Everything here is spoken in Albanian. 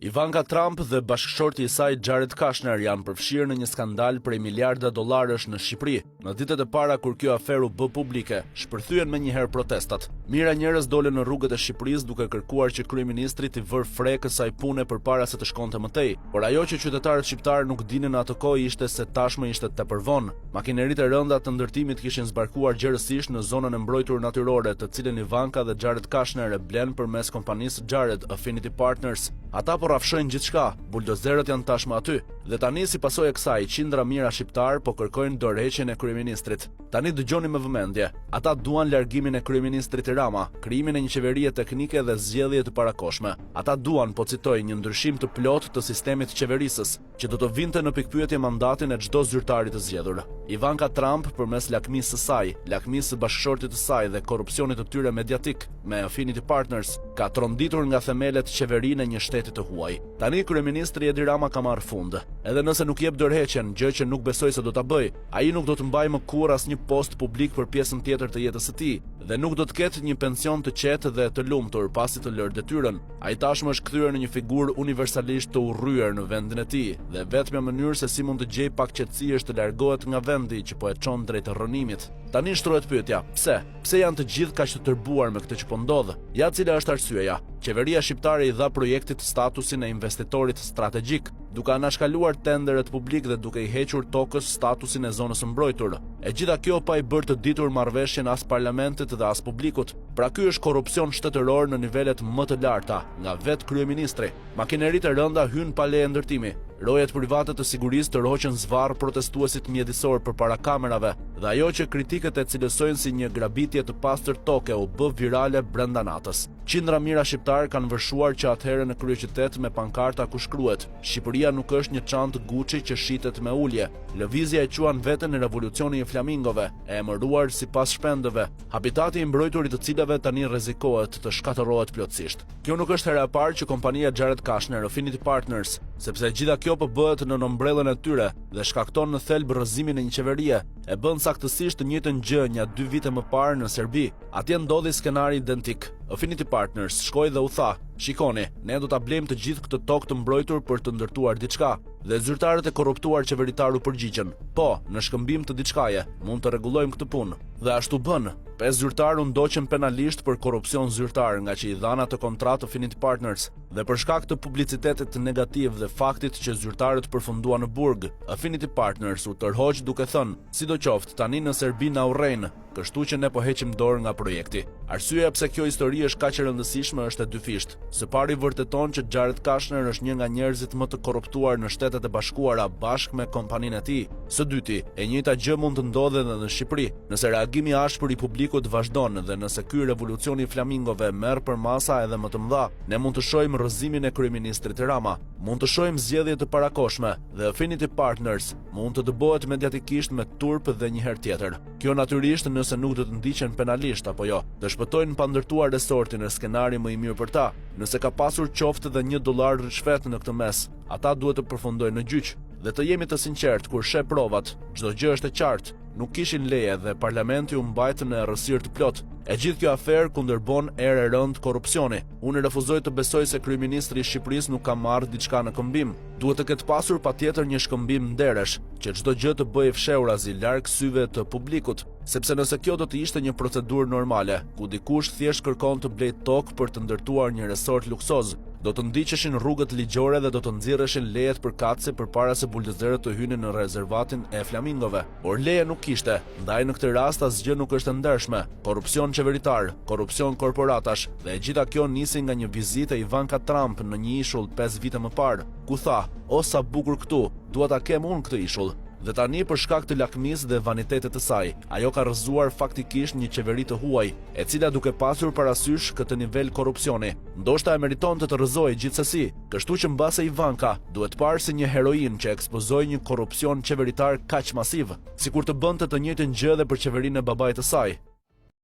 Ivanka Trump dhe bashkëshorti i saj Jared Kushner janë përfshirë në një skandal prej miliarda dollarësh në Shqipëri. Në ditët e para kur kjo aferë u bë publike, shpërthyen menjëherë protestat. Mira njerëz dolën në rrugët e Shqipërisë duke kërkuar që kryeministri t'i vërë fre kësaj pune përpara se të shkonte më tej. Por ajo që qytetarët shqiptarë nuk dinin në atë kohë ishte se tashmë ishte tepër vonë. Makineritë e rënda të ndërtimit kishin zbarkuar gjerësisht në zonën e mbrojtur natyrore, të cilën Ivanka dhe Jared Kushner e blen përmes kompanisë Jared Affinity Partners. Ata po rafshojnë gjithçka, buldozerët janë tashmë aty, dhe tani si pasojë e kësaj, qindra mijëra shqiptar po kërkojnë dorëheqjen e kryeministrit. Tani dëgjoni me vëmendje, ata duan largimin e kryeministrit Rama, krijimin e një qeverie teknike dhe zgjedhje të parakoshme. Ata duan, po citoj, një ndryshim të plotë të sistemit të qeverisës, që do të vinte në pikpyetje mandatin e çdo zyrtari të zgjedhur. Ivanka Trump përmes lakmisë së saj, lakmisë së bashkëshortit të saj dhe korrupsionit të tyre mediatik me Affinity Partners, ka tronditur nga themelet qeverinë e një shteti të huaj. Tani kryeministri Edi Rama ka marrë fund. Edhe nëse nuk jep dorëheqjen, gjë që nuk besoj se do ta bëj, ai nuk do të mbajë më kurrë asnjë post publik për pjesën tjetër të jetës së tij dhe nuk do të ketë një pension të qetë dhe të lumtur pasi të lërë detyrën. Ai tashmë është kthyer në një figurë universalisht të urryer në vendin e tij dhe vetmja mënyrë se si mund të gjej pak qetësi është të largohet nga vendi që po e çon drejt rrënimit. Tani shtrohet pyetja, pse? Pse janë të gjithë kaq të tërbuar me këtë që po ndodh? Ja cila është arsyeja? Qeveria shqiptare i dha projektit statusin e investitorit strategjik, duke anashkaluar tenderet publik dhe duke i hequr tokës statusin e zonës mbrojtur. E gjitha kjo pa i bërë të ditur marrëveshjen as parlamentit dhe as publikut. Pra ky është korrupsion shtetëror në nivelet më të larta, nga vetë kryeministri. Makineritë e rënda hynë pa leje ndërtimi. Rojet private të sigurisë tërhoqën zvarr protestuesit mjedisor përpara kamerave, dhe ajo që kritikët e cilësojnë si një grabitje të pastër toke u bë virale brenda natës. Qindra mijëra shqiptar kanë vërshuar që atëherë në kryeqytet me pankarta ku shkruhet: Shqipëria nuk është një çantë Gucci që shitet me ulje. Lëvizja e quan veten në revolucionin e flamingove, e emëruar sipas shpendëve, habitati i mbrojturit të cilave tani rrezikohet të shkatërrohet plotësisht. Kjo nuk është hera e parë që kompania Jared Kushner Affinity Partners, sepse gjitha kjo po bëhet në ombrellën e tyre dhe shkakton në thelb rrëzimin e një qeverie. E bën saktësisht të njëjtën gjë një 2 vite më parë në Serbi. Atje ndodhi skenari identik. Affinity Partners shkoi dhe u tha: "Shikoni, ne do ta blejmë të gjithë këtë tokë të mbrojtur për të ndërtuar diçka." Dhe zyrtarët e korruptuar qeveritar u përgjigjen: "Po, në shkëmbim të diçkaje, mund të rregullojmë këtë punë." Dhe ashtu bën. 5 zyrtarë u ndoqën penalisht për korrupsion zyrtar nga që i dhanë atë kontratë Affinity Partners. Dhe për shkak të publicitetit negativ dhe faktit që zyrtarët përfunduan në burg, Affinity Partners u tërhoq duke thënë: "Sidoqoftë, tani në Serbi na urrejnë, kështu që ne po heqim dorë nga projekti." Arsyeja pse kjo histori është kaq e rëndësishme është e dyfisht. Së pari vërteton që Jared Kushner është një nga njerëzit më të korruptuar në Shtetet e Bashkuara bashkë me kompaninë e tij. Së dyti, e njëjta gjë mund të ndodhe edhe në Shqipëri. Nëse reagimi i ashpër i publikut vazhdon dhe nëse ky revolucioni i flamingove merr për masa edhe më të mëdha, ne mund të shohim rrëzimin e kryeministrit Rama, mund të shohim zgjedhje të parakoshme dhe Affinity Partners mund të dëbohet mediatikisht me turp dhe një herë tjetër. Kjo natyrisht nëse nuk do të ndiqen penalisht apo jo. Të shpëtojnë pa ndërtuar resortin në skenari më i mirë për ta. Nëse ka pasur qoftë dhe $1 rishfet në këtë mes, ata duhet të përfundojnë në gjyq. Dhe të jemi të sinqert, kur sheh provat, çdo gjë është e qartë. Nuk kishin leje dhe parlamenti u mbajtë në errësirë të plot. E gjithë kjo aferë kundërbon erë e rënd korrupsioni. Unë refuzoj të besoj se kryeministri i Shqipërisë nuk ka marrë diçka në këmbim. Duhet të ketë pasur patjetër një shkëmbim nderesh, që çdo gjë të bëhej fshehurazi larg syve të publikut, sepse nëse kjo do të ishte një procedurë normale, ku dikush thjesht kërkon të blejë tokë për të ndërtuar një resort luksoz, do të ndiqeshin rrugët ligjore dhe do të nxirreshin lejet përkatëse përpara se buldozerët të hynin në rezervatin e flamingove. Por leje nuk kishte, ndaj në këtë rast asgjë nuk është e ndershme. Korrupsion qeveritar, korrupsion korporatash, dhe e gjitha kjo nisi nga një vizitë e Ivanka Trump në një ishull 5 vite më parë, ku tha: "O sa bukur këtu, dua ta kem unë këtë ishull." Dhe tani për shkak të lakmisë dhe vanitetit të saj, ajo ka rrëzuar faktikisht një qeveri të huaj, e cila duke pasur parasysh këtë nivel korrupsioni, ndoshta e meriton të rrëzojë gjithsesi. Kështu që mbase Ivanka duhet parë si një heroin që ekspozoi një korrupsion qeveritar kaq masiv, sikur të bënte të njëjtën gjë edhe për qeverinë e babait të saj.